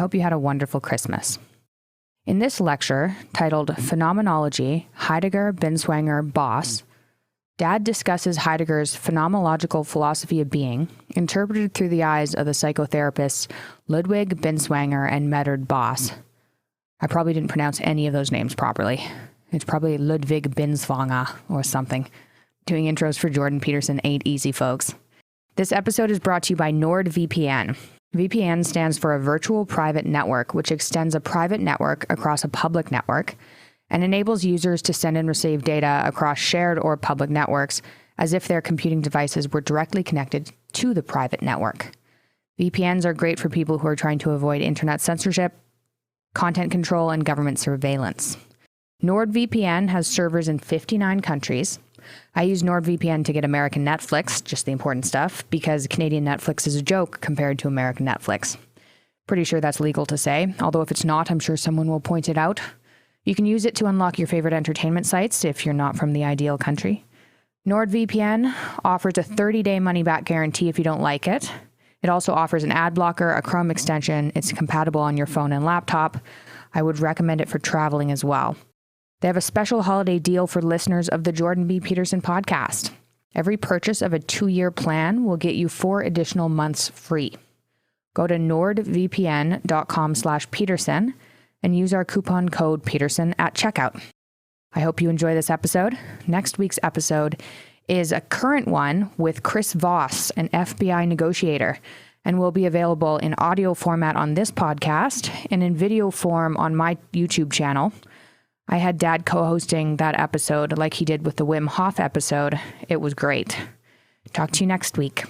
hope you had a wonderful Christmas. In this lecture, titled Phenomenology, Heidegger Binswanger Boss, Dad discusses Heidegger's phenomenological philosophy of being, interpreted through the eyes of the psychotherapists Ludwig, Binswanger, and Medard Boss. I probably didn't pronounce any of those names properly. It's probably Ludwig Binswanger or something. Doing intros for Jordan Peterson ain't easy, folks. This episode is brought to you by NordVPN. VPN stands for a virtual private network, which extends a private network across a public network and enables users to send and receive data across shared or public networks as if their computing devices were directly connected to the private network. VPNs are great for people who are trying to avoid internet censorship, content control, and government surveillance. NordVPN has servers in 59 countries. I use NordVPN to get American Netflix, just the important stuff, because Canadian Netflix is a joke compared to American Netflix. Pretty sure that's legal to say, although if it's not, I'm sure someone will point it out. You can use it to unlock your favorite entertainment sites if you're not from the ideal country. NordVPN offers a 30-day money-back guarantee if you don't like it. It also offers an ad blocker, a Chrome extension. It's compatible on your phone and laptop. I would recommend it for traveling as well. They have a special holiday deal for listeners of the Jordan B. Peterson podcast. Every purchase of a 2-year plan will get you 4 additional months free. Go to nordvpn.com/Peterson and use our coupon code Peterson at checkout. I hope you enjoy this episode. Next week's episode is a current one with Chris Voss, an FBI negotiator, and will be available in audio format on this podcast and in video form on my YouTube channel. I had Dad co-hosting that episode like he did with the Wim Hof episode. It was great. Talk to you next week.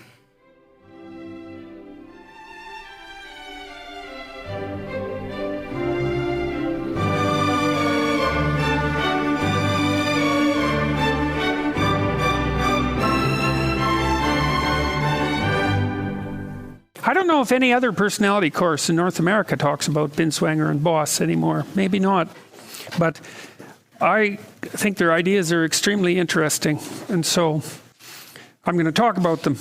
I don't know if any other personality course in North America talks about Binswanger and Boss anymore. Maybe not. But I think their ideas are extremely interesting, and so I'm going to talk about them.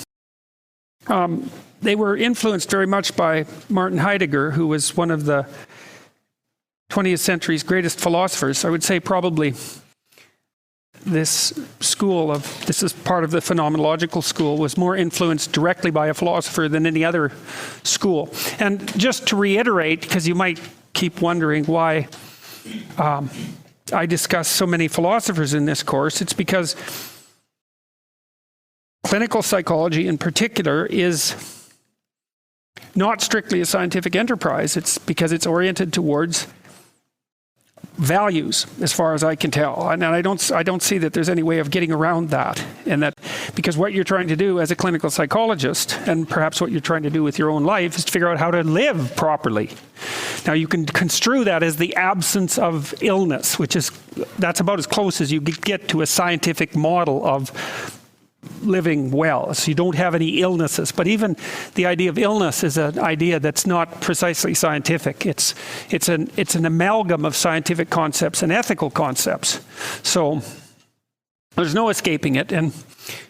They were influenced very much by Martin Heidegger, who was one of the 20th century's greatest philosophers. I would say probably this is part of the phenomenological school, was more influenced directly by a philosopher than any other school. And just to reiterate, because you might keep wondering why I discuss so many philosophers in this course, it's because clinical psychology in particular is not strictly a scientific enterprise. It's because it's oriented towards values, as far as I can tell. And I don't see that there's any way of getting around that. And that because what you're trying to do as a clinical psychologist, and perhaps what you're trying to do with your own life, is to figure out how to live properly. Now you can construe that as the absence of illness, that's about as close as you get to a scientific model of living well. So you don't have any illnesses. But even the idea of illness is an idea that's not precisely scientific. It's an amalgam of scientific concepts and ethical concepts. So there's no escaping it. And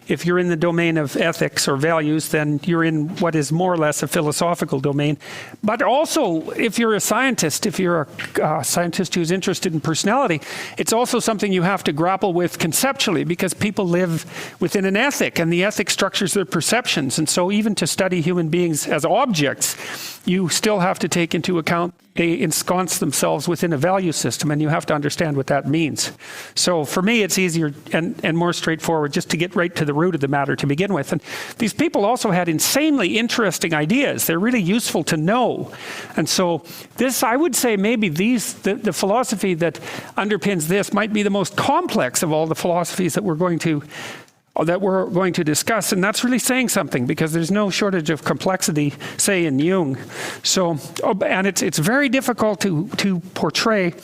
if you're in the domain of ethics or values, then you're in what is more or less a philosophical domain. But also, if you're a scientist, if you're a scientist who's interested in personality, it's also something you have to grapple with conceptually, because people live within an ethic, and the ethic structures their perceptions. And so even to study human beings as objects, you still have to take into account they ensconce themselves within a value system, and you have to understand what that means. So for me, it's easier and more straightforward just to get right to the root of the matter to begin with. And these people also had insanely interesting ideas. They're really useful to know. And so this, I would say maybe the philosophy that underpins this might be the most complex of all the philosophies that we're going to discuss, and that's really saying something, because there's no shortage of complexity, say, in Jung. So, and it's very difficult to portray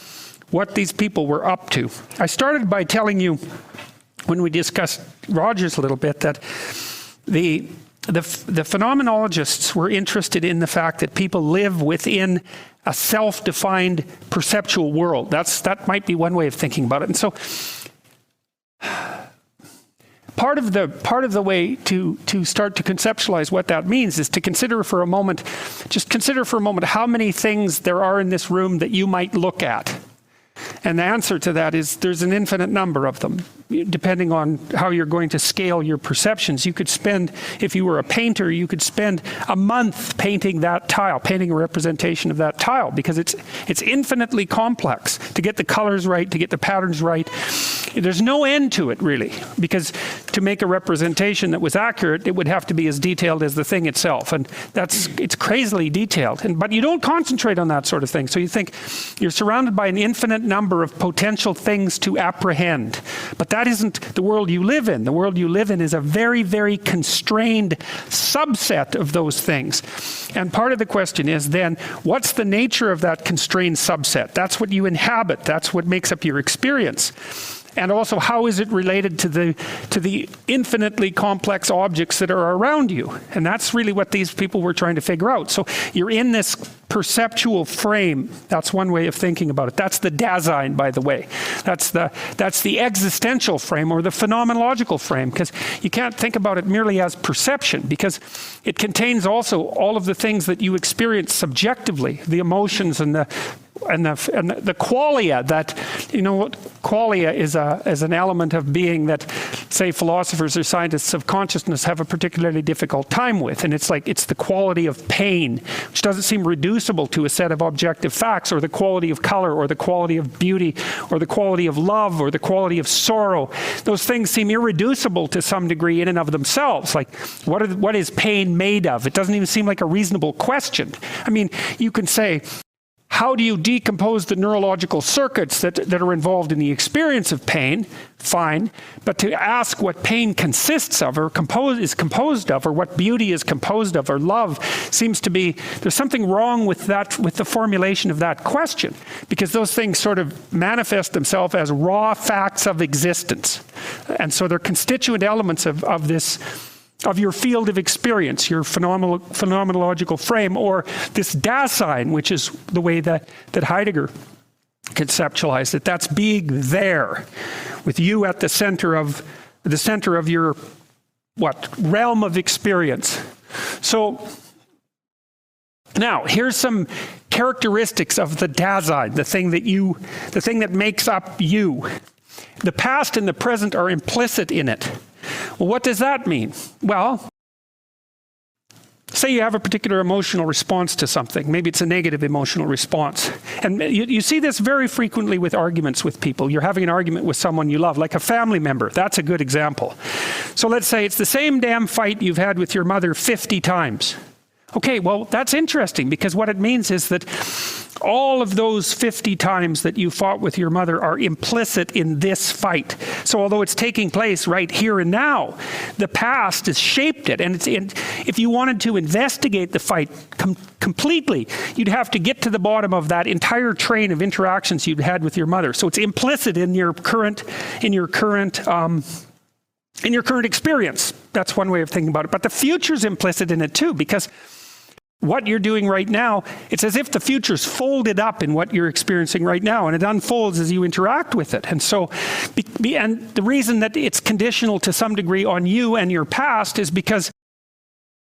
what these people were up to. I started by telling you, when we discussed Rogers a little bit, that the phenomenologists were interested in the fact that people live within a self-defined perceptual world. That might be one way of thinking about it. And so part of the way to start to conceptualize what that means is to consider for a moment how many things there are in this room that you might look at. And the answer to that is there's an infinite number of them. Depending on how you're going to scale your perceptions, you could spend, if you were a painter, you could spend a month painting that tile, painting a representation of that tile, because it's infinitely complex to get the colors right, to get the patterns right. There's no end to it, really, because to make a representation that was accurate, it would have to be as detailed as the thing itself, and it's crazily detailed. But you don't concentrate on that sort of thing, so you think you're surrounded by an infinite number of potential things to apprehend. But that isn't the world you live in. The world you live in is a very, very constrained subset of those things. And part of the question is then, what's the nature of that constrained subset? That's what you inhabit. That's what makes up your experience. And also, how is it related to the infinitely complex objects that are around you? And that's really what these people were trying to figure out. So you're in this perceptual frame. That's one way of thinking about it. That's the Dasein, by the way. That's the existential frame, or the phenomenological frame, because you can't think about it merely as perception, because it contains also all of the things that you experience subjectively, the emotions and the qualia. That, you know, what qualia is an element of being that, say, philosophers or scientists of consciousness have a particularly difficult time with, and it's the quality of pain, which doesn't seem reducible to a set of objective facts, or the quality of color, or the quality of beauty, or the quality of love, or the quality of sorrow. Those things seem irreducible to some degree in and of themselves. Like, what is pain made of? It doesn't even seem like a reasonable question. I mean, you can say, how do you decompose the neurological circuits that are involved in the experience of pain? Fine. But to ask what pain consists of, or is composed of, or what beauty is composed of, or love, seems to be, there's something wrong with that, with the formulation of that question, because those things sort of manifest themselves as raw facts of existence. And so they're constituent elements of this, of your field of experience, your phenomenological frame, or this Dasein, which is the way that Heidegger conceptualized it. That's being there, with you at the center of your realm of experience. So now here's some characteristics of the Dasein, the thing that makes up you. The past and the present are implicit in it. Well, what does that mean? Well, say you have a particular emotional response to something. Maybe it's a negative emotional response. And you see this very frequently with arguments with people. You're having an argument with someone you love, like a family member. That's a good example. So let's say it's the same damn fight you've had with your mother 50 times. Okay, well, that's interesting, because what it means is that all of those 50 times that you fought with your mother are implicit in this fight. So although it's taking place right here and now, the past has shaped it. And if you wanted to investigate the fight completely, you'd have to get to the bottom of that entire train of interactions you'd had with your mother. So it's implicit in your current experience. That's one way of thinking about it. But the future's implicit in it too, because what you're doing right now, it's as if the future's folded up in what you're experiencing right now, and it unfolds as you interact with it. And so, and the reason that it's conditional to some degree on you and your past is because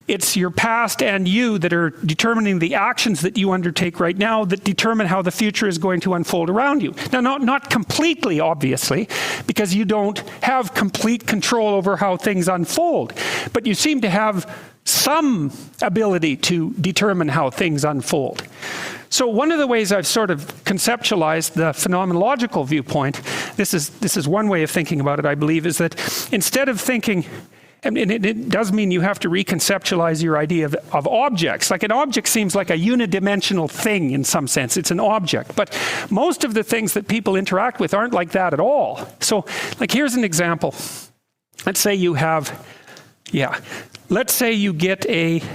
it's your past and you that are determining the actions that you undertake right now that determine how the future is going to unfold around you. Now, not completely, obviously, because you don't have complete control over how things unfold, but you seem to have some ability to determine how things unfold. So one of the ways I've sort of conceptualized the phenomenological viewpoint, this is one way of thinking about it, I believe, is that instead of thinking, and it does mean you have to reconceptualize your idea of objects. Like, an object seems like a unidimensional thing in some sense. It's an object. But most of the things that people interact with aren't like that at all. So, like, here's an example. Let's say you have, let's say you get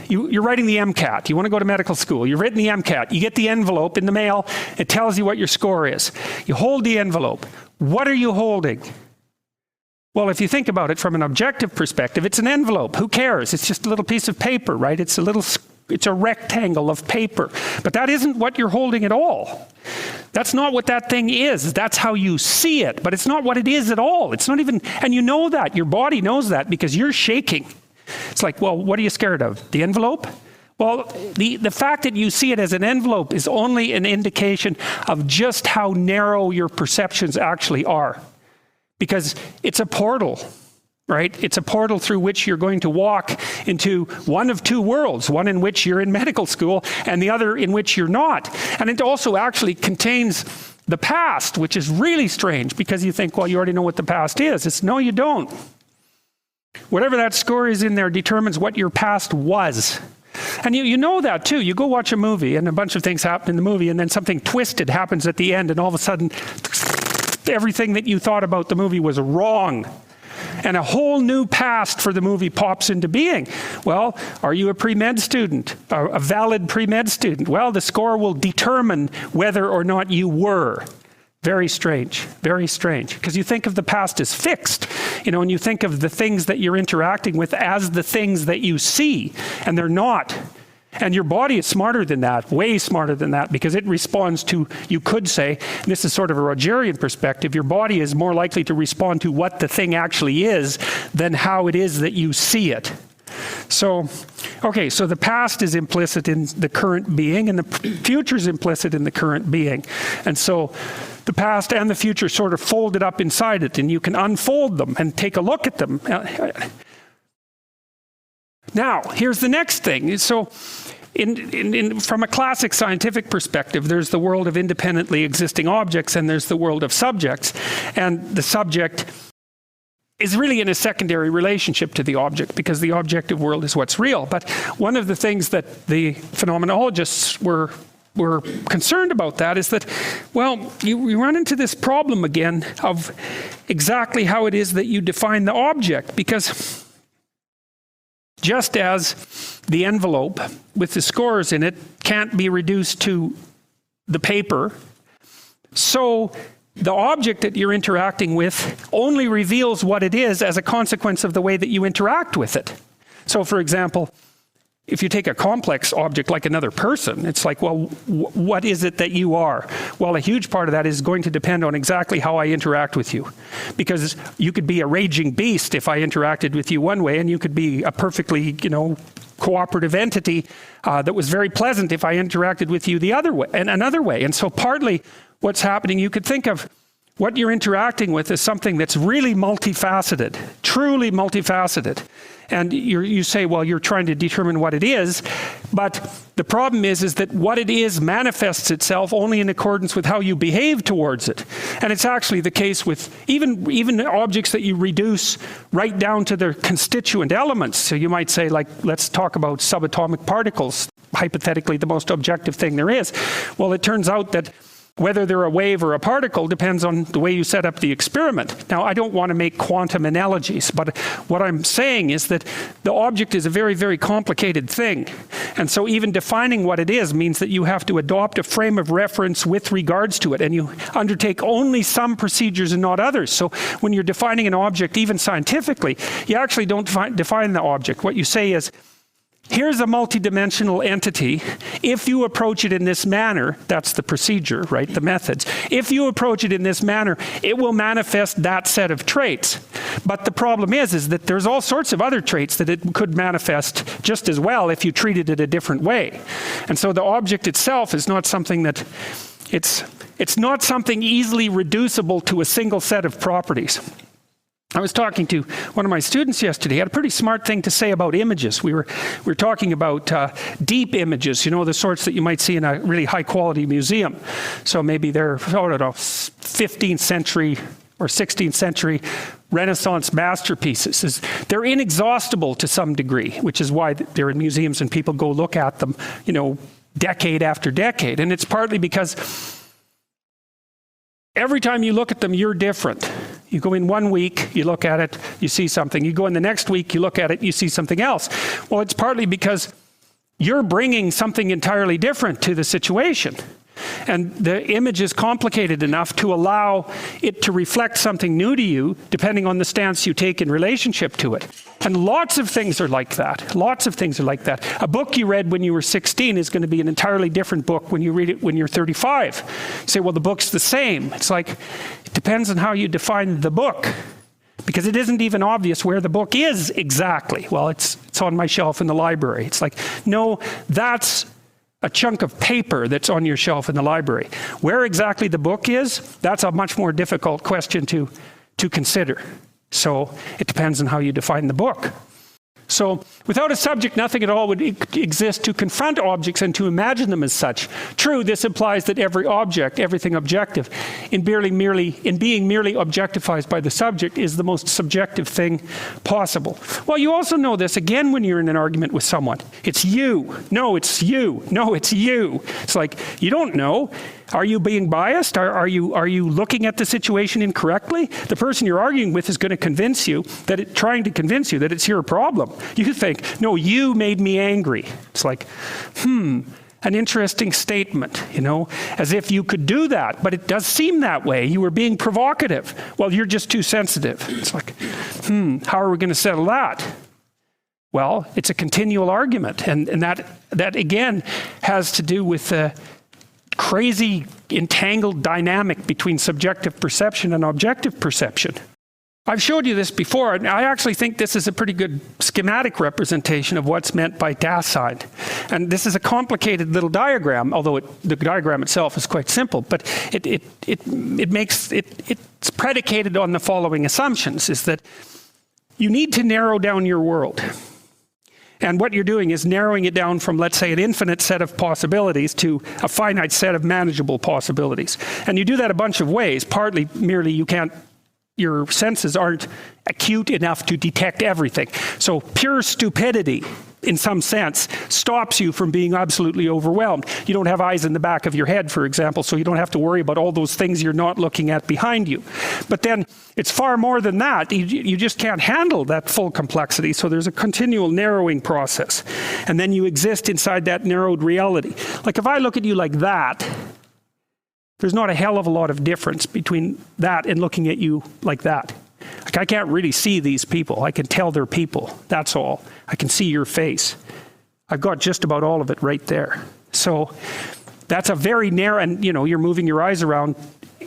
you're writing the MCAT. You want to go to medical school. You've written the MCAT. You get the envelope in the mail. It tells you what your score is. You hold the envelope. What are you holding? Well, if you think about it from an objective perspective, it's an envelope. Who cares? It's just a little piece of paper, right? It's a rectangle of paper. But that isn't what you're holding at all. That's not what that thing is. That's how you see it, but it's not what it is at all. It's not even, and you know that. Your body knows that because you're shaking. It's like, well, what are you scared of? The envelope? Well, the fact that you see it as an envelope is only an indication of just how narrow your perceptions actually are. Because it's a portal, right? It's a portal through which you're going to walk into one of two worlds, one in which you're in medical school and the other in which you're not. And it also actually contains the past, which is really strange because you think, well, you already know what the past is. It's no, you don't. Whatever that score is in there determines what your past was. And you know that too. You go watch a movie and a bunch of things happen in the movie and then something twisted happens at the end and all of a sudden everything that you thought about the movie was wrong. And a whole new past for the movie pops into being. Well, are you a pre-med student? A valid pre-med student? Well, the score will determine whether or not you were. Very strange, very strange. Because you think of the past as fixed, and you think of the things that you're interacting with as the things that you see, and they're not. And your body is smarter than that, way smarter than that, because it responds to, you could say, and this is sort of a Rogerian perspective, your body is more likely to respond to what the thing actually is than how it is that you see it. So, okay, so the past is implicit in the current being, and the future is implicit in the current being. And so the past and the future sort of folded up inside it, and you can unfold them and take a look at them. Now, here's the next thing. So, from a classic scientific perspective, there's the world of independently existing objects, and there's the world of subjects. And the subject is really in a secondary relationship to the object, because the objective world is what's real. But one of the things that the phenomenologists were concerned about that is that, well, you run into this problem again of exactly how it is that you define the object, because just as the envelope with the scores in it can't be reduced to the paper, so the object that you're interacting with only reveals what it is as a consequence of the way that you interact with it. So, for example, if you take a complex object like another person, it's like, well, what is it that you are? Well, a huge part of that is going to depend on exactly how I interact with you. Because you could be a raging beast if I interacted with you one way, and you could be a perfectly, cooperative entity that was very pleasant if I interacted with you the other way, and another way. And so partly what's happening, you could think of what you're interacting with as something that's really multifaceted, truly multifaceted. And you say, well, you're trying to determine what it is, but the problem is that what it is manifests itself only in accordance with how you behave towards it. And it's actually the case with even objects that you reduce right down to their constituent elements. So you might say, like, let's talk about subatomic particles, hypothetically the most objective thing there is. Well, it turns out that whether they're a wave or a particle depends on the way you set up the experiment. Now, I don't want to make quantum analogies, but what I'm saying is that the object is a very, very complicated thing. And so even defining what it is means that you have to adopt a frame of reference with regards to it, and you undertake only some procedures and not others. So when you're defining an object, even scientifically, you actually don't define the object. What you say is, here's a multidimensional entity. If you approach it in this manner, that's the procedure, right? The methods. If you approach it in this manner, it will manifest that set of traits. But the problem is that there's all sorts of other traits that it could manifest just as well if you treated it a different way. And so the object itself is not something that, it's not something easily reducible to a single set of properties. I was talking to one of my students yesterday. He had a pretty smart thing to say about images. We were talking about deep images, the sorts that you might see in a really high-quality museum. So maybe they're, 15th century or 16th century Renaissance masterpieces. They're inexhaustible to some degree, which is why they're in museums and people go look at them, decade after decade. And it's partly because every time you look at them, you're different. You go in 1 week, you look at it, you see something. You go in the next week, you look at it, you see something else. Well, it's partly because you're bringing something entirely different to the situation. and the image is complicated enough to allow it to reflect something new to you, depending on the stance you take in relationship to it. And lots of things are like that. Lots of things are like that. A book you read when you were 16 is going to be an entirely different book when you read it when you're 35. You say, well, the book's the same. It's like, it depends on how you define the book, because it isn't even obvious where the book is exactly. Well, it's on my shelf in the library. It's like, no, that's a chunk of paper that's on your shelf in the library. Where exactly the book is, that's a much more difficult question to consider. So it depends on how you define the book. So without a subject, nothing at all would exist to confront objects and to imagine them as such. True, this implies that every object, everything objective, in being merely objectified by the subject is the most subjective thing possible. Well, you also know this, again, when you're in an argument with someone. It's you. No, it's you. No, it's you. It's like, you don't know. Are you being biased? Are you looking at the situation incorrectly? The person you're arguing with is going to convince you trying to convince you that it's your problem. You think, no, you made me angry. It's like, an interesting statement, as if you could do that, but it does seem that way. You were being provocative. Well, you're just too sensitive. It's like, how are we going to settle that? Well, it's a continual argument, and that again has to do with the crazy entangled dynamic between subjective perception and objective perception. I've showed you this before, and I actually think this is a pretty good schematic representation of what's meant by Dasein. And this is a complicated little diagram, although the diagram itself is quite simple, but it's predicated on the following assumptions, is that you need to narrow down your world. And what you're doing is narrowing it down from, let's say, an infinite set of possibilities to a finite set of manageable possibilities. And you do that a bunch of ways. Partly merely your senses aren't acute enough to detect everything. So pure stupidity, in some sense, stops you from being absolutely overwhelmed. You don't have eyes in the back of your head, for example, so you don't have to worry about all those things you're not looking at behind you. But then it's far more than that. You just can't handle that full complexity, so there's a continual narrowing process. And then you exist inside that narrowed reality. Like if I look at you like that, there's not a hell of a lot of difference between that and looking at you like that. Like I can't really see these people. I can tell they're people, that's all. I can see your face. I've got just about all of it right there. So that's a very narrow, and you're moving your eyes around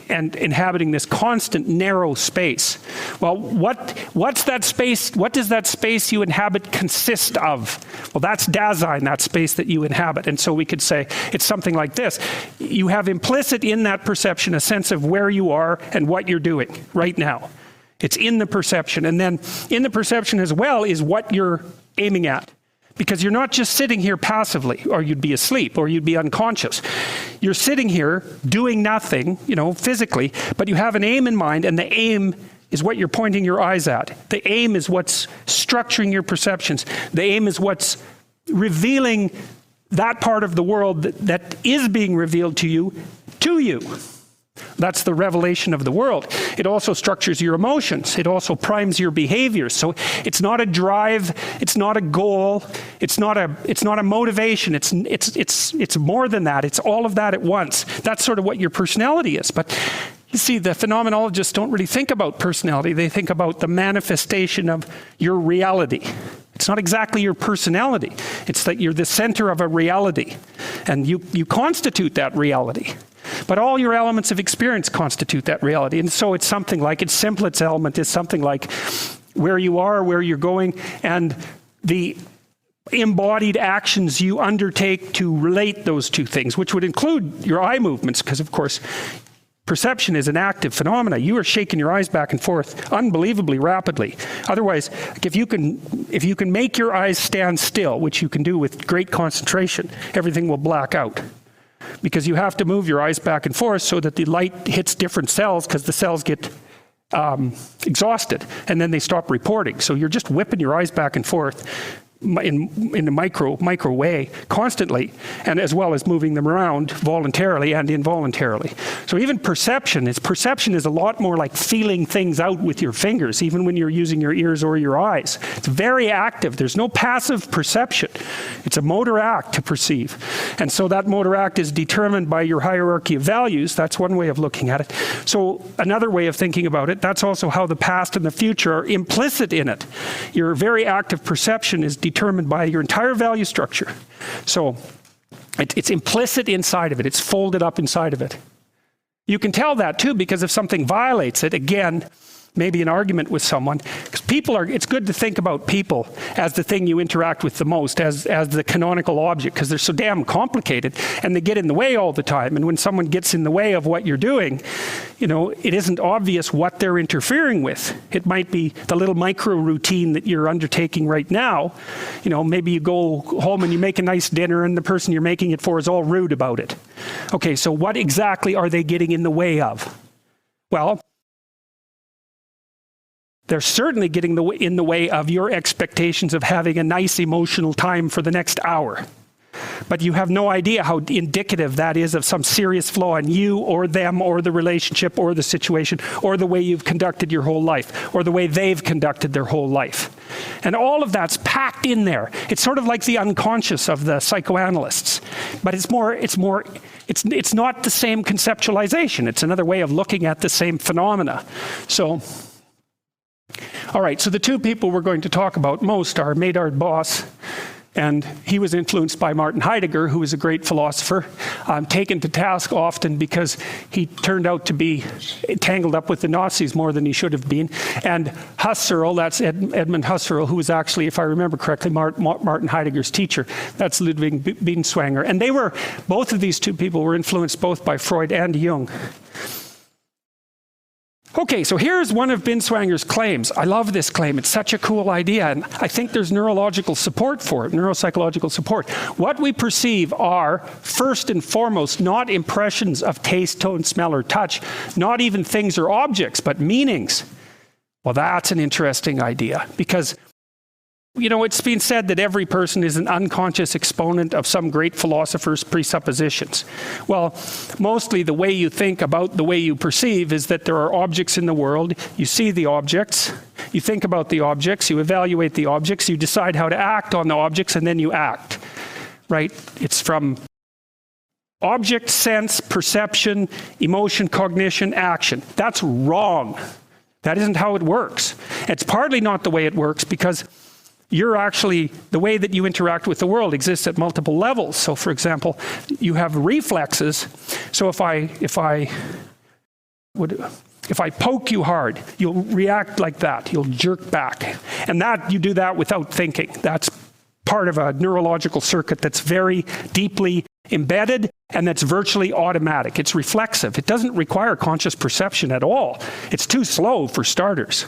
and inhabiting this constant narrow space. Well, what's that space? What does that space you inhabit consist of? Well, that's Dasein, that space that you inhabit. And so we could say it's something like this. You have implicit in that perception a sense of where you are and what you're doing right now. It's in the perception. And then in the perception as well is what you're aiming at. Because you're not just sitting here passively, or you'd be asleep, or you'd be unconscious. You're sitting here doing nothing, physically, but you have an aim in mind, and the aim is what you're pointing your eyes at. The aim is what's structuring your perceptions. The aim is what's revealing that part of the world that is being revealed to you. That's the revelation of the world. It also structures your emotions. It also primes your behaviors. So it's not a drive. It's not a goal. It's not a motivation. It's more than that. It's all of that at once. That's sort of what your personality is. But you see, the phenomenologists don't really think about personality. They think about the manifestation of your reality. It's not exactly your personality. It's that you're the center of a reality. And you constitute that reality. But all your elements of experience constitute that reality. And so it's something like, its simplest element is something like where you are, where you're going, and the embodied actions you undertake to relate those two things, which would include your eye movements, because of course, perception is an active phenomena. You are shaking your eyes back and forth unbelievably rapidly. Otherwise, if you can make your eyes stand still, which you can do with great concentration, everything will black out. Because you have to move your eyes back and forth so that the light hits different cells, because the cells get exhausted and then they stop reporting. So you're just whipping your eyes back and forth in a micro way constantly, and as well as moving them around voluntarily and involuntarily. So even perception is a lot more like feeling things out with your fingers, even when you're using your ears or your eyes. It's very active. There's no passive perception. It's a motor act to perceive. And so that motor act is determined by your hierarchy of values. That's one way of looking at it. So another way of thinking about it, that's also how the past and the future are implicit in it. Your very active perception is determined by your entire value structure. So it's implicit inside of it. It's folded up inside of it. You can tell that too, because if something violates it, again, maybe an argument with someone, because it's good to think about people as the thing you interact with the most, as the canonical object, because they're so damn complicated and they get in the way all the time. And when someone gets in the way of what you're doing, it isn't obvious what they're interfering with. It might be the little micro routine that you're undertaking right now. Maybe you go home and you make a nice dinner and the person you're making it for is all rude about it. Okay, so what exactly are they getting in the way of? Well, they're certainly getting in the way of your expectations of having a nice emotional time for the next hour. But you have no idea how indicative that is of some serious flaw in you or them or the relationship or the situation or the way you've conducted your whole life or the way they've conducted their whole life. And all of that's packed in there. It's sort of like the unconscious of the psychoanalysts. But it's not the same conceptualization. It's another way of looking at the same phenomena. So, all right, so the two people we're going to talk about most are Medard Boss, and he was influenced by Martin Heidegger, who was a great philosopher, taken to task often because he turned out to be tangled up with the Nazis more than he should have been. And Husserl, that's Edmund Husserl, who was actually, if I remember correctly, Martin Heidegger's teacher. That's Ludwig Binswanger. And both of these two people were influenced both by Freud and Jung. Okay, so here's one of Binswanger's claims. I love this claim. It's such a cool idea, and I think there's neurological support for it, neuropsychological support. What we perceive are, first and foremost, not impressions of taste, tone, smell, or touch, not even things or objects, but meanings. Well, that's an interesting idea, because it's been said that every person is an unconscious exponent of some great philosopher's presuppositions. Well, mostly the way you think about the way you perceive is that there are objects in the world. You see the objects, you think about the objects, you evaluate the objects, you decide how to act on the objects, and then you act, right? It's from object, sense, perception, emotion, cognition, action. That's wrong. That isn't how it works. It's partly not the way it works because the way that you interact with the world exists at multiple levels. So for example, you have reflexes. So if I poke you hard, you'll react like that. You'll jerk back. And you do that without thinking. That's part of a neurological circuit that's very deeply embedded and that's virtually automatic. It's reflexive. It doesn't require conscious perception at all. It's too slow for starters.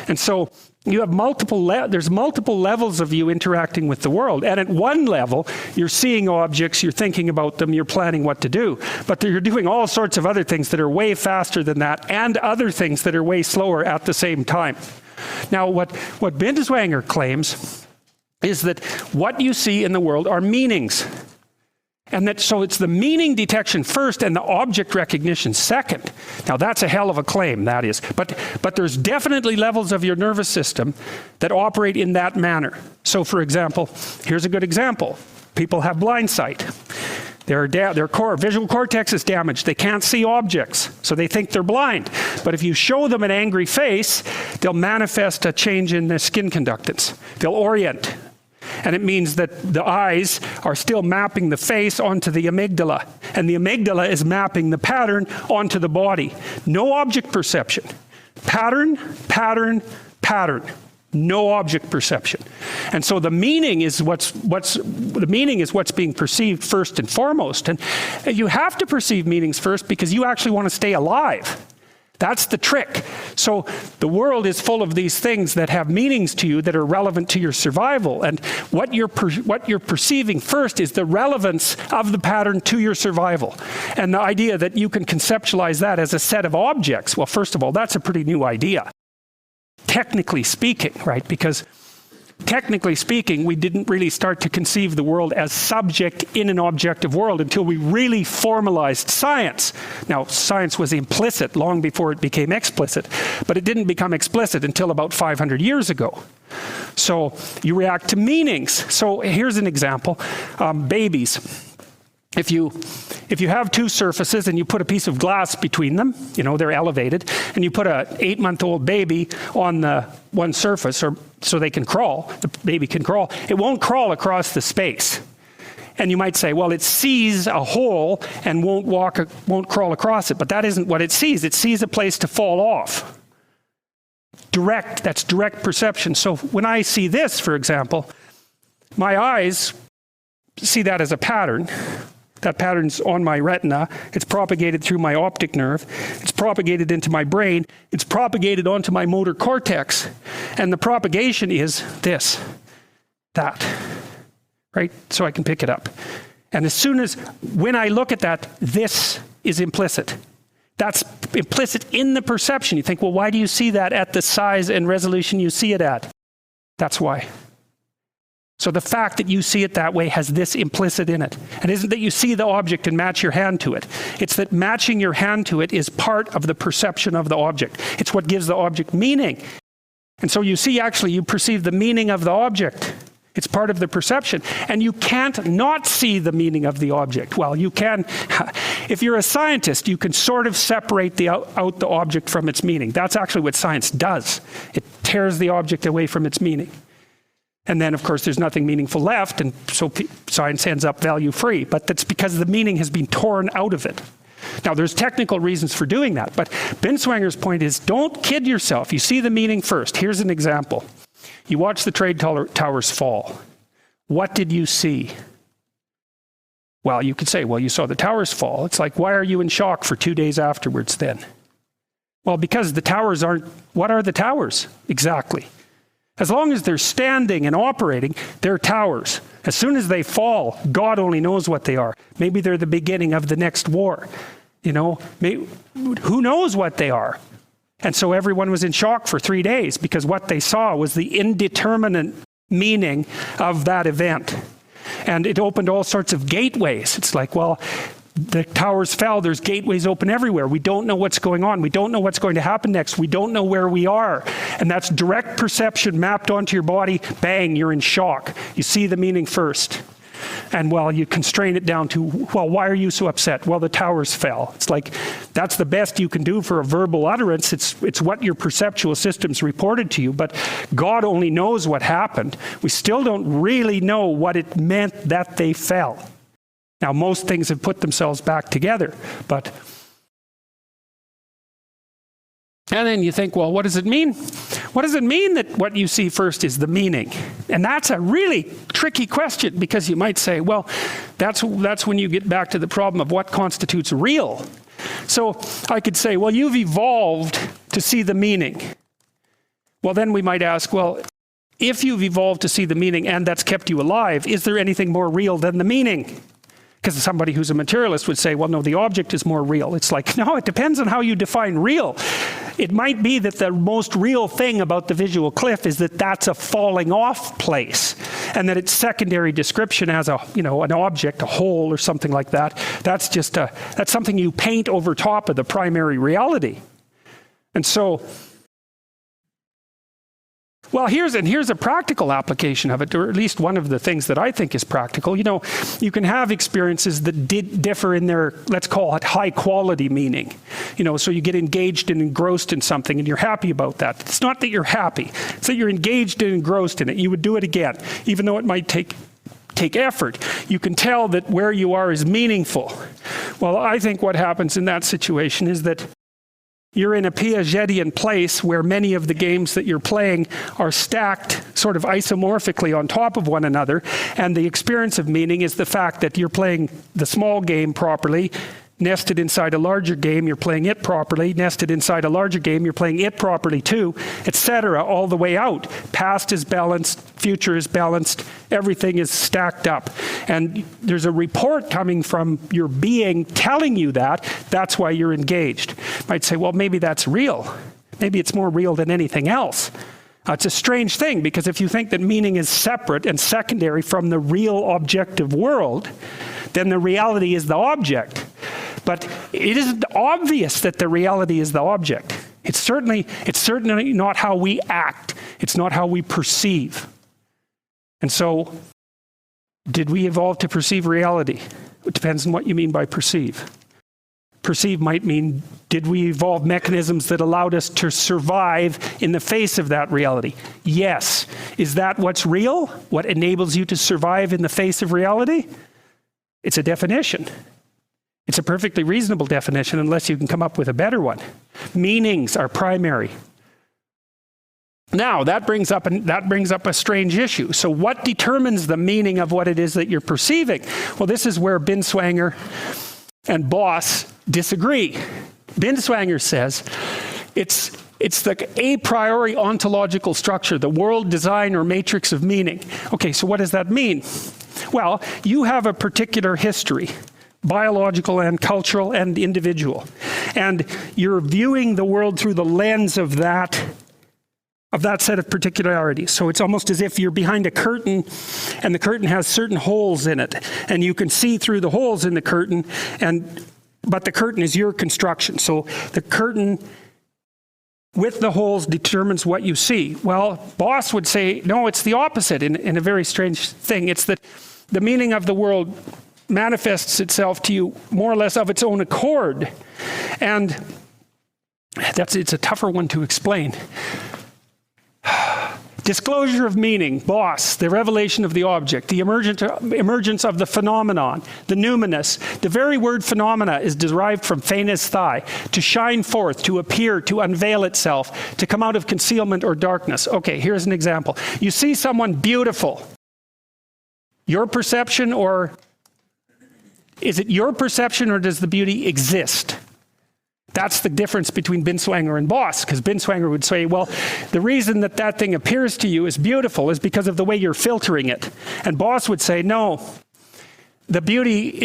And so you have there's multiple levels of you interacting with the world. And at one level, you're seeing objects, you're thinking about them, you're planning what to do. But you're doing all sorts of other things that are way faster than that and other things that are way slower at the same time. Now, what Binswanger claims is that what you see in the world are meanings. And so it's the meaning detection first and the object recognition second. Now that's a hell of a claim, that is. But there's definitely levels of your nervous system that operate in that manner. So for example, here's a good example. People have blind sight. Their visual cortex is damaged. They can't see objects, so they think they're blind. But if you show them an angry face, they'll manifest a change in their skin conductance. They'll orient. And it means that the eyes are still mapping the face onto the amygdala. And the amygdala is mapping the pattern onto the body. No object perception. Pattern, pattern, pattern. No object perception. And so the meaning is what's being perceived first and foremost. And you have to perceive meanings first because you actually want to stay alive. That's the trick. So the world is full of these things that have meanings to you that are relevant to your survival. And what you're perceiving first is the relevance of the pattern to your survival. And the idea that you can conceptualize that as a set of objects, well, first of all, that's a pretty new idea, technically speaking, right? Because technically speaking, we didn't really start to conceive the world as subject in an objective world until we really formalized science. Now, science was implicit long before it became explicit, but it didn't become explicit until about 500 years ago. So you react to meanings. So here's an example. Babies. If you have two surfaces and you put a piece of glass between them, they're elevated, and you put an 8-month-old baby on the one surface so they can crawl, the baby can crawl, it won't crawl across the space. And you might say, well, it sees a hole and won't crawl across it, but that isn't what it sees. It sees a place to fall off. That's direct perception. So when I see this, for example, my eyes see that as a pattern. That pattern's on my retina. It's propagated through my optic nerve. It's propagated into my brain. It's propagated onto my motor cortex. And the propagation is that, right? So I can pick it up. And when I look at that, this is implicit. That's implicit in the perception. You think, well, why do you see that at the size and resolution you see it at? That's why. So the fact that you see it that way has this implicit in it. And isn't that you see the object and match your hand to it. It's that matching your hand to it is part of the perception of the object. It's what gives the object meaning. And so you perceive the meaning of the object. It's part of the perception. And you can't not see the meaning of the object. Well, you can. If you're a scientist, you can sort of separate out the object from its meaning. That's actually what science does. It tears the object away from its meaning. And then, of course, there's nothing meaningful left, and so science ends up value-free. But that's because the meaning has been torn out of it. Now, there's technical reasons for doing that, but Binswanger's point is, don't kid yourself. You see the meaning first. Here's an example. You watch the trade towers fall. What did you see? Well, you could say, well, you saw the towers fall. It's like, why are you in shock for 2 days afterwards then? Well, because the towers what are the towers exactly? As long as they're standing and operating, they're towers. As soon as they fall, God only knows what they are. Maybe they're the beginning of the next war. Who knows what they are? And so everyone was in shock for 3 days because what they saw was the indeterminate meaning of that event. And it opened all sorts of gateways. It's like, well, the towers fell, there's gateways open everywhere. We don't know what's going on. We don't know what's going to happen next. We don't know where we are. And that's direct perception mapped onto your body. Bang, you're in shock. You see the meaning first. And you constrain it down to, why are you so upset? Well, the towers fell. It's like, that's the best you can do for a verbal utterance. It's what your perceptual systems reported to you, but God only knows what happened. We still don't really know what it meant that they fell. Now, most things have put themselves back together, but... And then you think, well, what does it mean? What does it mean that what you see first is the meaning? And that's a really tricky question, because you might say, well, that's when you get back to the problem of what constitutes real. So I could say, well, you've evolved to see the meaning. Well, then we might ask, well, if you've evolved to see the meaning and that's kept you alive, is there anything more real than the meaning? Because somebody who's a materialist would say, well, no, the object is more real. It's like, no, it depends on how you define real. It might be that the most real thing about the visual cliff is that that's a falling off place, and that its secondary description as an object, a hole or something like that, that's something you paint over top of the primary reality. And so, well, here's a practical application of it, or at least one of the things that I think is practical. You can have experiences that differ in their, let's call it, high quality meaning. So you get engaged and engrossed in something and you're happy about that. It's not that you're happy, it's that you're engaged and engrossed in it. You would do it again, even though it might take effort. You can tell that where you are is meaningful. Well, I think what happens in that situation is that you're in a Piagetian place where many of the games that you're playing are stacked sort of isomorphically on top of one another, and the experience of meaning is the fact that you're playing the small game properly, nested inside a larger game, you're playing it properly, nested inside a larger game, you're playing it properly too, etc., all the way out. Past is balanced, future is balanced, everything is stacked up. And there's a report coming from your being telling you that. That's why you're engaged. You might say, well, maybe that's real. Maybe it's more real than anything else. It's a strange thing, because if you think that meaning is separate and secondary from the real objective world, then the reality is the object. But it isn't obvious that the reality is the object. It's certainly not how we act. It's not how we perceive. And so, did we evolve to perceive reality? It depends on what you mean by perceive. Perceive might mean, did we evolve mechanisms that allowed us to survive in the face of that reality? Yes. Is that what's real? What enables you to survive in the face of reality? It's a definition. It's a perfectly reasonable definition, unless you can come up with a better one. Meanings are primary. Now, that brings up a strange issue. So what determines the meaning of what it is that you're perceiving? Well, this is where Binswanger and Boss disagree. Binswanger says it's the a priori ontological structure, the world design or matrix of meaning. Okay, so what does that mean? Well, you have a particular history, biological and cultural and individual, and you're viewing the world through the lens of that set of particularities. So it's almost as if you're behind a curtain, and the curtain has certain holes in it, and you can see through the holes in the curtain, but the curtain is your construction. So the curtain with the holes determines what you see. Well, Boss would say, no, it's the opposite in a very strange thing. It's that the meaning of the world manifests itself to you more or less of its own accord. And it's a tougher one to explain. Disclosure of meaning, Boss, the revelation of the object, the emergence of the phenomenon, the numinous. The very word phenomena is derived from phanesthai, to shine forth, to appear, to unveil itself, to come out of concealment or darkness. Okay, here's an example. You see someone beautiful. Your perception, or is it your perception, or does the beauty exist? That's the difference between Binswanger and Boss, because Binswanger would say, well, the reason that thing appears to you as beautiful is because of the way you're filtering it. And Boss would say, no, the beauty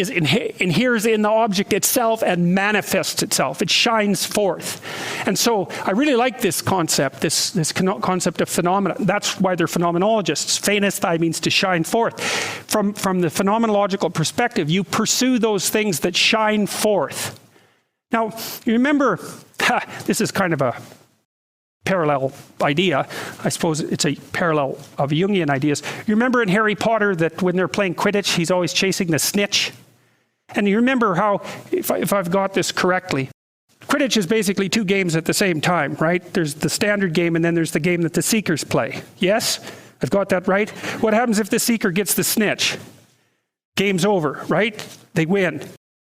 inheres in the object itself and manifests itself. It shines forth. And so I really like this concept, this concept of phenomena. That's why they're phenomenologists. Phanesthai means to shine forth. From the phenomenological perspective, you pursue those things that shine forth. Now, you remember, this is kind of a parallel idea. I suppose it's a parallel of Jungian ideas. You remember in Harry Potter that when they're playing Quidditch, he's always chasing the snitch? And you remember how, if I've got this correctly, Quidditch is basically two games at the same time, right? There's the standard game, and then there's the game that the Seekers play. Yes? I've got that right? What happens if the Seeker gets the snitch? Game's over, right? They win.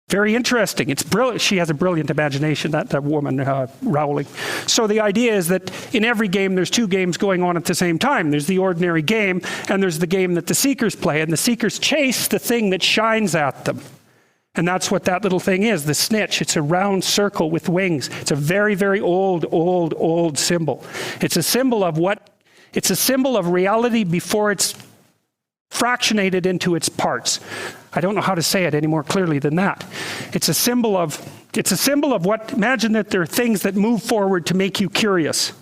Very interesting. It's brilliant. She has a brilliant imagination, that woman, Rowling. So the idea is that in every game, there's two games going on at the same time. There's the ordinary game, and there's the game that the Seekers play, and the Seekers chase the thing that shines at them. And that's what that little thing is, the snitch. It's a round circle with wings. It's a very, very old symbol. It's a symbol of what? It's a symbol of reality before it's fractionated into its parts. I don't know how to say it any more clearly than that. It's a symbol of what, imagine that there are things that move forward to make you curious.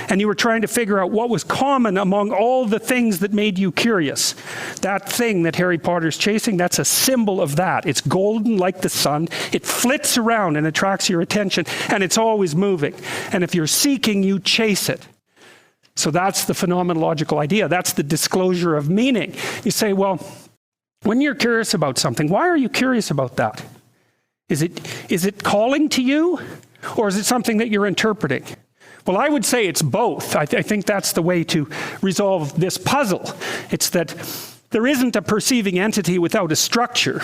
And you were trying to figure out what was common among all the things that made you curious. That thing that Harry Potter's chasing, that's a symbol of that. It's golden like the sun. It flits around and attracts your attention, and it's always moving. And if you're seeking, you chase it. So that's the phenomenological idea. That's the disclosure of meaning. You say, well, when you're curious about something, why are you curious about that? Is it calling to you, or is it something that you're interpreting? Well, I would say it's both. I think that's the way to resolve this puzzle. It's that there isn't a perceiving entity without a structure.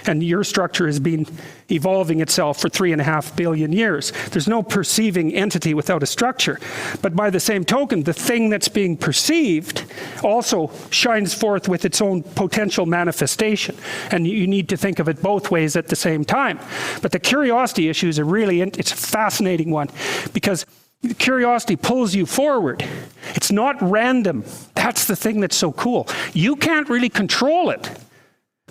And your structure has been evolving itself for 3.5 billion years. There's no perceiving entity without a structure. But by the same token, the thing that's being perceived also shines forth with its own potential manifestation. And you need to think of it both ways at the same time. But the curiosity issue is it's a fascinating one, because curiosity pulls you forward. It's not random. That's the thing that's so cool. You can't really control it.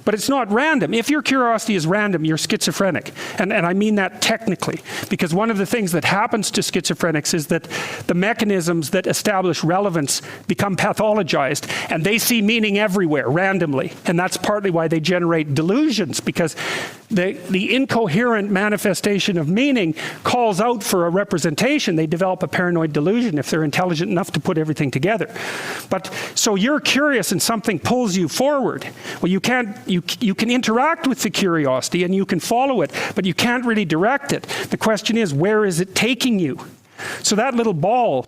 But it's not random. If your curiosity is random, you're schizophrenic. And I mean that technically, because one of the things that happens to schizophrenics is that the mechanisms that establish relevance become pathologized, and they see meaning everywhere, randomly. And that's partly why they generate delusions, because the incoherent manifestation of meaning calls out for a representation. They develop a paranoid delusion if they're intelligent enough to put everything together. But so you're curious and something pulls you forward. Well, you can interact with the curiosity and you can follow it, but you can't really direct it. The question is, where is it taking you? So that little ball,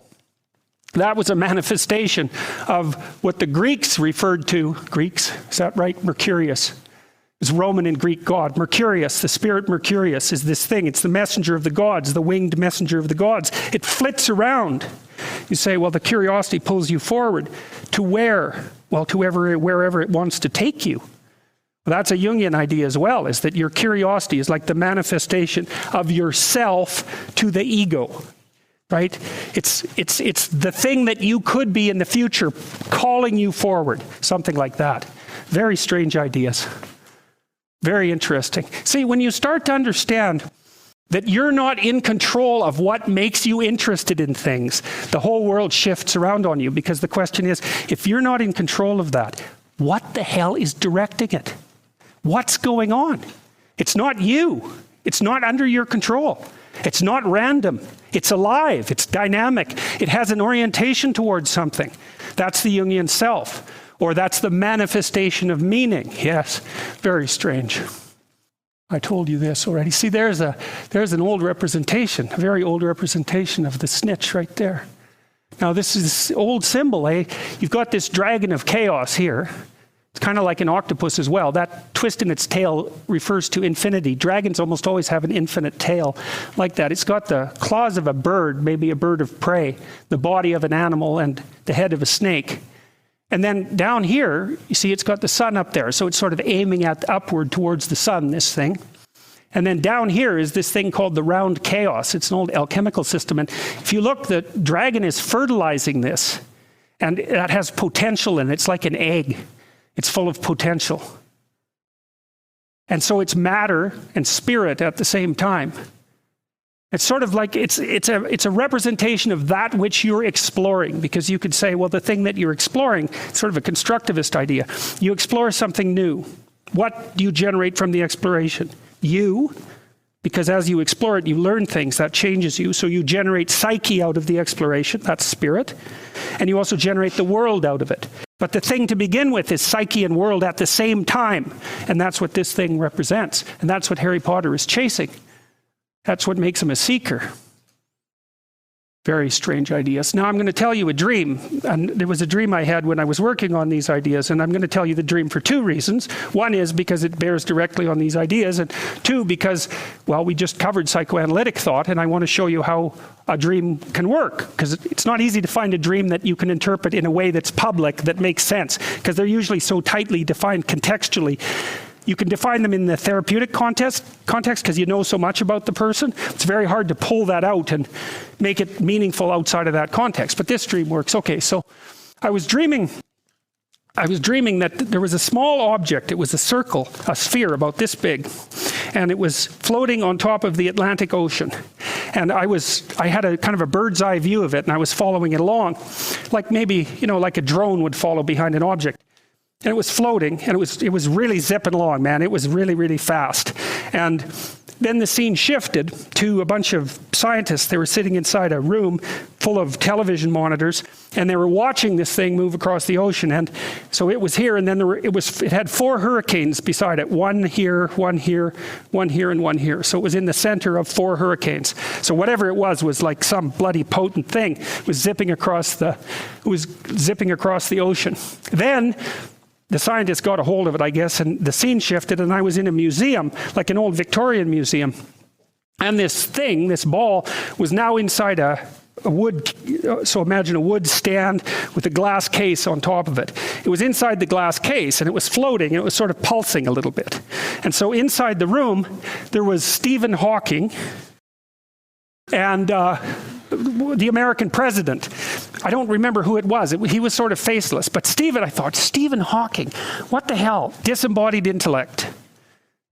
that was a manifestation of what the Greeks referred to. Greeks, is that right? Mercurius. It's Roman and Greek god. Mercurius, the spirit Mercurius, is this thing. It's the messenger of the gods, the winged messenger of the gods. It flits around. You say, well, the curiosity pulls you forward. To where? Well, to wherever it wants to take you. Well, that's a Jungian idea as well, is that your curiosity is like the manifestation of yourself to the ego. Right? It's the thing that you could be in the future calling you forward. Something like that. Very strange ideas. Very interesting. See, when you start to understand that you're not in control of what makes you interested in things, the whole world shifts around on you, because the question is, if you're not in control of that, what the hell is directing it? What's going on? It's not you. It's not under your control. It's not random. It's alive. It's dynamic. It has an orientation towards something. That's the Jungian self. Or that's the manifestation of meaning. Yes, very strange. I told you this already. See, there's an old representation, a very old representation of the snitch right there. Now, this is this old symbol, eh? You've got this dragon of chaos here. It's kind of like an octopus as well. That twist in its tail refers to infinity. Dragons almost always have an infinite tail like that. It's got the claws of a bird, maybe a bird of prey, the body of an animal, and the head of a snake. And then down here, you see it's got the sun up there, so it's sort of aiming upward towards the sun, this thing. And then down here is this thing called the round chaos. It's an old alchemical system. And if you look, the dragon is fertilizing this, and that has potential in it. It's like an egg. It's full of potential. And so it's matter and spirit at the same time. It's sort of like, it's a representation of that which you're exploring, because you could say, well, the thing that you're exploring, sort of a constructivist idea. You explore something new. What do you generate from the exploration? You, because as you explore it, you learn things, that changes you. So you generate psyche out of the exploration, that's spirit. And you also generate the world out of it. But the thing to begin with is psyche and world at the same time. And that's what this thing represents. And that's what Harry Potter is chasing. That's what makes him a seeker. Very strange ideas. Now I'm going to tell you a dream. And there was a dream I had when I was working on these ideas, and I'm going to tell you the dream for two reasons. One is because it bears directly on these ideas, and two, because, well, we just covered psychoanalytic thought, and I want to show you how a dream can work, because it's not easy to find a dream that you can interpret in a way that's public, that makes sense, because they're usually so tightly defined contextually. You can define them in the therapeutic context because you know so much about the person. It's very hard to pull that out and make it meaningful outside of that context. But this dream works. Okay, so I was dreaming that there was a small object. It was a circle, a sphere about this big, and it was floating on top of the Atlantic Ocean. And I had a kind of a bird's eye view of it, and I was following it along, like maybe, like a drone would follow behind an object. And it was floating, and it was really zipping along, man. It was really, really fast. And then the scene shifted to a bunch of scientists. They were sitting inside a room full of television monitors, and they were watching this thing move across the ocean. And so it was here, and then it had 4 hurricanes beside it. One here, one here, one here, and one here. So it was in the center of 4 hurricanes. So whatever it was like some bloody potent thing. It was zipping across the ocean. Then the scientists got a hold of it, I guess, and the scene shifted, and I was in a museum, like an old Victorian museum. And this ball, was now inside a wood, so imagine a wood stand with a glass case on top of it. It was inside the glass case, and it was floating, and it was sort of pulsing a little bit. And so inside the room, there was Stephen Hawking and the American president. I don't remember who it was. He was sort of faceless. But I thought, Stephen Hawking, what the hell? Disembodied intellect.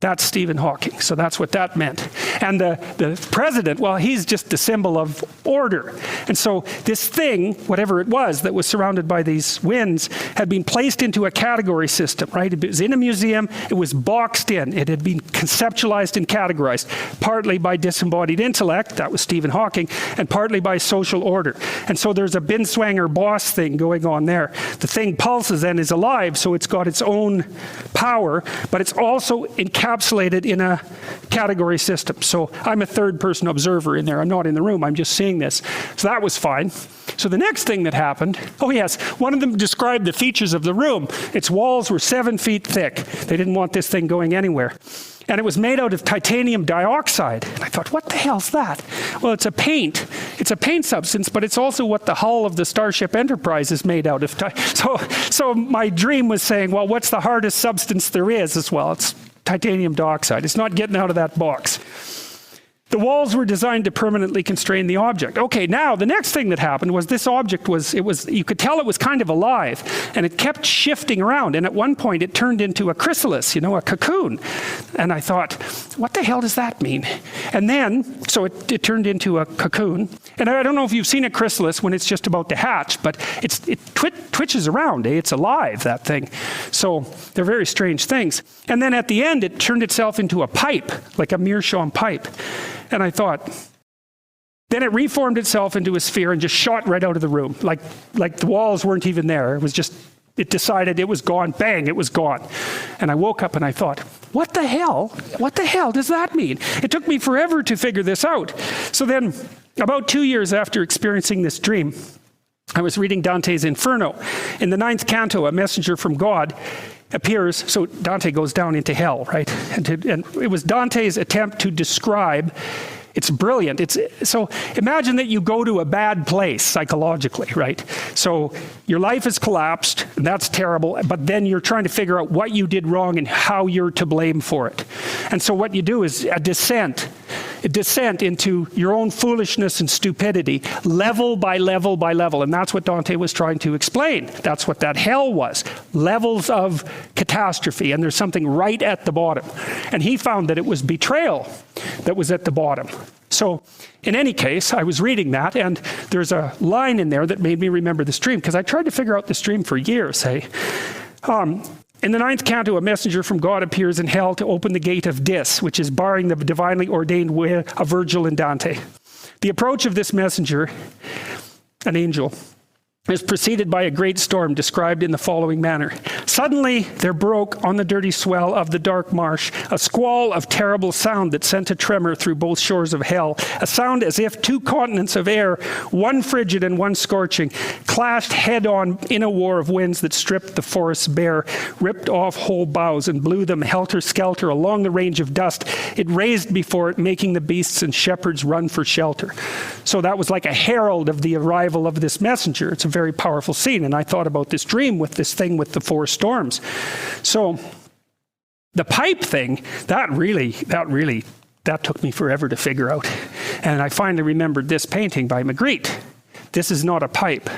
That's Stephen Hawking. So that's what that meant. And the president, well, he's just the symbol of order. And so this thing, whatever it was that was surrounded by these winds, had been placed into a category system, right? It was in a museum. It was boxed in. It had been conceptualized and categorized, partly by disembodied intellect, that was Stephen Hawking, and partly by social order. And so there's a Binswanger boss thing going on there. The thing pulses and is alive, so it's got its own power, but it's also encapsulated in a category system. So I'm a third-person observer in there. I'm not in the room. I'm just seeing this. So that was fine. So the next thing that happened, oh yes, one of them described the features of the room. Its walls were 7 feet thick. They didn't want this thing going anywhere. And it was made out of titanium dioxide. And I thought, what the hell's that? Well, it's a paint. It's a paint substance, but it's also what the hull of the Starship Enterprise is made out of. So my dream was saying, well, what's the hardest substance there is as well? It's titanium dioxide. It's not getting out of that box. The walls were designed to permanently constrain the object. Okay, now the next thing that happened was this object you could tell it was kind of alive, and it kept shifting around, and at one point it turned into a chrysalis, a cocoon. And I thought, what the hell does that mean? And then, so it turned into a cocoon, and I don't know if you've seen a chrysalis when it's just about to hatch, but it twitches around, It's alive, that thing. So they're very strange things. And then at the end, it turned itself into a pipe, like a meerschaum pipe. And I thought, then it reformed itself into a sphere and just shot right out of the room. Like the walls weren't even there. It was just, it decided it was gone. Bang, it was gone. And I woke up and I thought, what the hell? What the hell does that mean? It took me forever to figure this out. So then, about 2 years after experiencing this dream, I was reading Dante's Inferno. In the 9th canto, a messenger from God appears, so Dante goes down into hell, right? And it was Dante's attempt to describe, it's brilliant. So imagine that you go to a bad place psychologically, right? So your life has collapsed, and that's terrible, but then you're trying to figure out what you did wrong and how you're to blame for it. And so what you do is a descent into your own foolishness and stupidity, level by level by level. And that's what Dante was trying to explain. That's what that hell was. Levels of catastrophe, and there's something right at the bottom. And he found that it was betrayal that was at the bottom. So in any case, I was reading that, and there's a line in there that made me remember this dream, because I tried to figure out this dream for years, in the 9th canto, a messenger from God appears in hell to open the gate of Dis, which is barring the divinely ordained way of Virgil and Dante. The approach of this messenger, an angel, is preceded by a great storm described in the following manner. Suddenly there broke on the dirty swell of the dark marsh a squall of terrible sound that sent a tremor through both shores of hell, a sound as if 2 continents of air, one frigid and one scorching, clashed head-on in a war of winds that stripped the forests bare, ripped off whole boughs and blew them helter-skelter along the range of dust. It raised before it, making the beasts and shepherds run for shelter. So that was like a herald of the arrival of this messenger. It's a very powerful scene, and I thought about this dream with this thing with the 4 storms. So the pipe thing, that took me forever to figure out. And I finally remembered this painting by Magritte. This is not a pipe.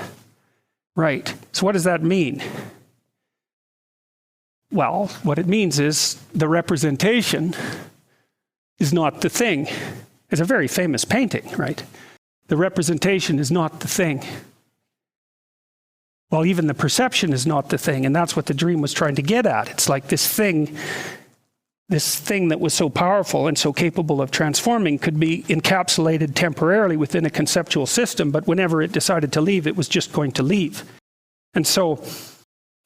Right. So what does that mean? Well, what it means is the representation is not the thing. It's a very famous painting, right? The representation is not the thing. Well, even the perception is not the thing, and that's what the dream was trying to get at. It's like this thing that was so powerful and so capable of transforming could be encapsulated temporarily within a conceptual system, but whenever it decided to leave, it was just going to leave. And so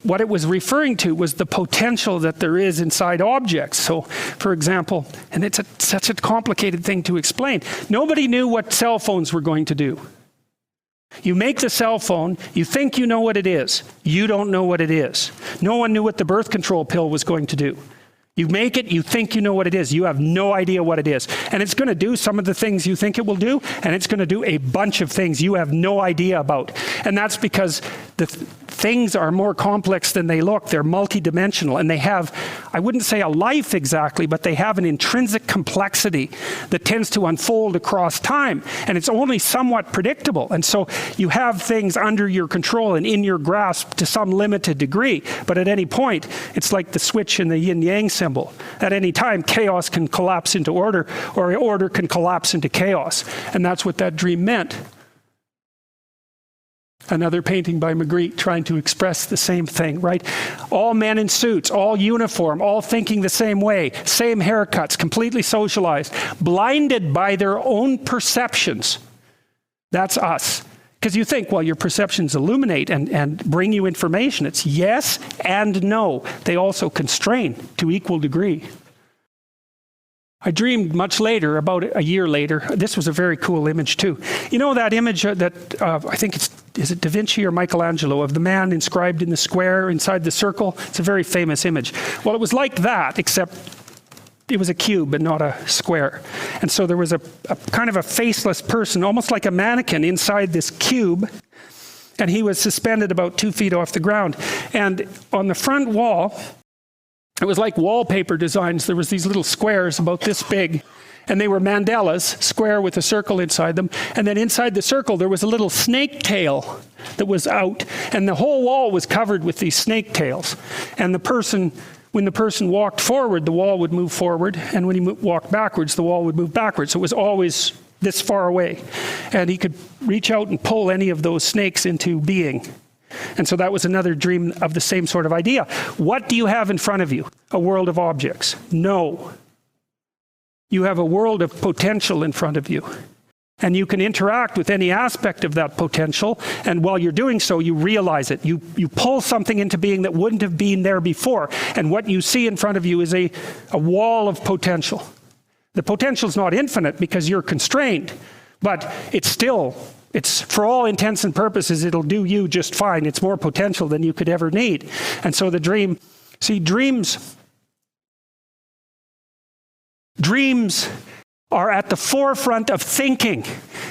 what it was referring to was the potential that there is inside objects. So, for example, and it's such a complicated thing to explain, nobody knew what cell phones were going to do. You make the cell phone, you think you know what it is. You don't know what it is. No one knew what the birth control pill was going to do. You make it, you think you know what it is. You have no idea what it is. And it's going to do some of the things you think it will do, and it's going to do a bunch of things you have no idea about. And that's because the things are more complex than they look. They're multidimensional, and they have, I wouldn't say a life exactly, but they have an intrinsic complexity that tends to unfold across time, and it's only somewhat predictable. And so you have things under your control and in your grasp to some limited degree, but at any point, it's like the switch in the yin-yang symbol. At any time, chaos can collapse into order, or order can collapse into chaos, and that's what that dream meant. Another painting by Magritte trying to express the same thing, right? All men in suits, all uniform, all thinking the same way, same haircuts, completely socialized, blinded by their own perceptions. That's us. Because you think, well, your perceptions illuminate and bring you information. It's yes and no. They also constrain to equal degree. I dreamed much later, about a year later. This was a very cool image too. You know that image that I think is it Da Vinci or Michelangelo, of the man inscribed in the square inside the circle? It's a very famous image. Well, it was like that, except it was a cube and not a square. And so there was a kind of a faceless person, almost like a mannequin, inside this cube. And he was suspended about 2 feet off the ground. And on the front wall, it was like wallpaper designs. There was these little squares about this big, and they were mandalas, square with a circle inside them. And then inside the circle, there was a little snake tail that was out, and the whole wall was covered with these snake tails. And when the person walked forward, the wall would move forward, and when he walked backwards, the wall would move backwards. So it was always this far away. And he could reach out and pull any of those snakes into being. And so that was another dream of the same sort of idea. What do you have in front of you? A world of objects? No. You have a world of potential in front of you. And you can interact with any aspect of that potential, and while you're doing so, you realize it. You pull something into being that wouldn't have been there before, and what you see in front of you is a wall of potential. The potential is not infinite because you're constrained, but it's for all intents and purposes, it'll do you just fine. It's more potential than you could ever need. And so the dream, see, dreams are at the forefront of thinking.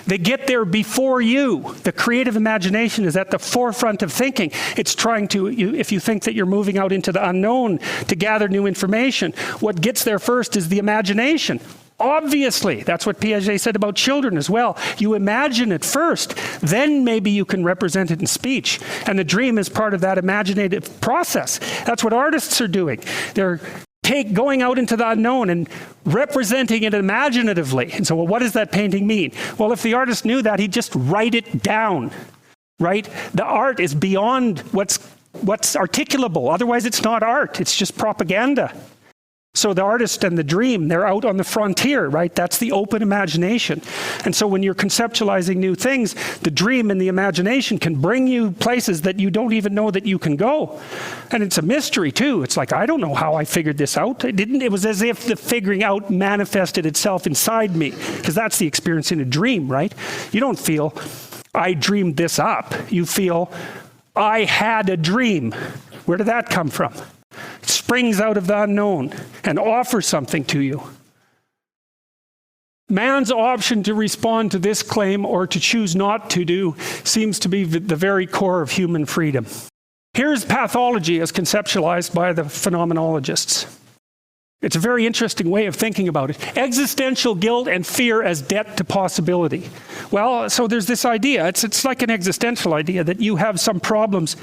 They get there before you. The creative imagination is at the forefront of thinking. It's trying to, if you think that you're moving out into the unknown to gather new information, what gets there first is the imagination. Obviously, that's what Piaget said about children as well. You imagine it first, then maybe you can represent it in speech. And the dream is part of that imaginative process. That's what artists are doing. They're going out into the unknown and representing it imaginatively. And so, well, what does that painting mean? Well, if the artist knew that, he'd just write it down, right? The art is beyond what's articulable. Otherwise, it's not art. It's just propaganda. So the artist and the dream, they're out on the frontier, right? That's the open imagination. And so when you're conceptualizing new things, the dream and the imagination can bring you places that you don't even know that you can go. And it's a mystery too. It's like, I don't know how I figured this out. It was as if the figuring out manifested itself inside me, because that's the experience in a dream, right? You don't feel, I dreamed this up. You feel, I had a dream. Where did that come from? It springs out of the unknown and offers something to you. Man's option to respond to this claim or to choose not to do seems to be the very core of human freedom. Here's pathology as conceptualized by the phenomenologists. It's a very interesting way of thinking about it. Existential guilt and fear as debt to possibility. Well, so there's this idea, it's like an existential idea that you have some problems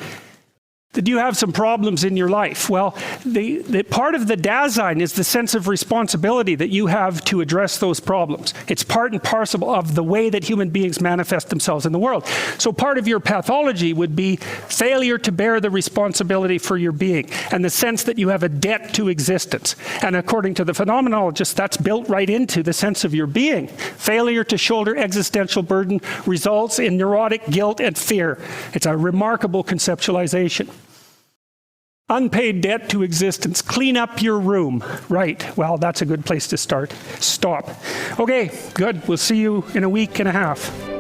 in your life. Well, the part of the Dasein is the sense of responsibility that you have to address those problems. It's part and parcel of the way that human beings manifest themselves in the world. So part of your pathology would be failure to bear the responsibility for your being and the sense that you have a debt to existence. And according to the phenomenologists, that's built right into the sense of your being. Failure to shoulder existential burden results in neurotic guilt and fear. It's a remarkable conceptualization. Unpaid debt to existence. Clean up your room. Right. Well, that's a good place to start. Stop. Okay, good. We'll see you in a week and a half.